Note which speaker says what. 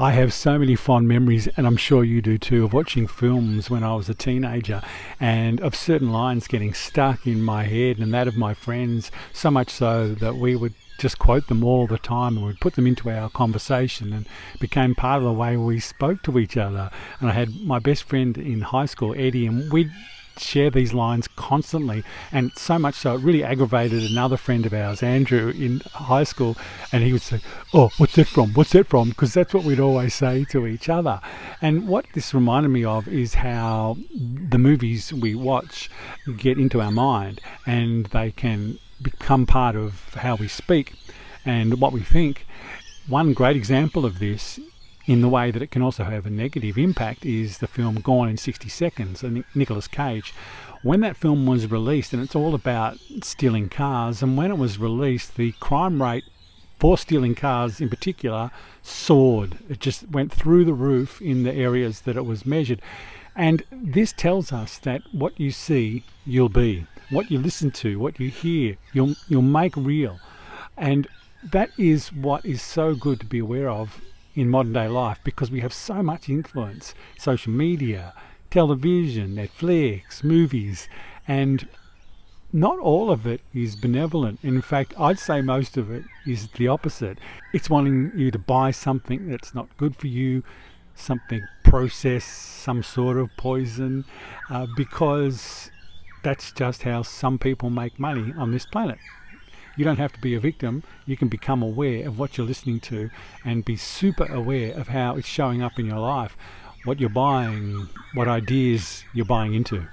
Speaker 1: I have so many fond memories, and I'm sure you do too, of watching films when I was a teenager and of certain lines getting stuck in my head and that of my friends, so much so that we would just quote them all the time and we'd put them into our conversation and became part of the way we spoke to each other. And I had my best friend in high school, Eddie, and we'd share these lines constantly, and so much so it really aggravated another friend of ours, Andrew, in high school, and he would say, "Oh, what's that from?" Because that's what we'd always say to each other. And what this reminded me of is how the movies we watch get into our mind, and they can become part of how we speak and what we think. One great example of this, in the way that it can also have a negative impact, is the film Gone in 60 Seconds, Nicolas Cage. When that film was released, and it's all about stealing cars, and when it was released, the crime rate for stealing cars in particular soared. It just went through the roof in the areas that it was measured. And this tells us that what you see, you'll be. What you listen to, what you hear, you'll make real. And that is what is so good to be aware of in modern day life, because we have so much influence: social media, television, Netflix, movies, and not all of it is benevolent. In fact, I'd say most of it is the opposite. It's wanting you to buy something that's not good for you, something processed, some sort of poison, because that's just how some people make money on this planet. You don't have to be a victim. You can become aware of what you're listening to and be super aware of how it's showing up in your life, what you're buying, what ideas you're buying into.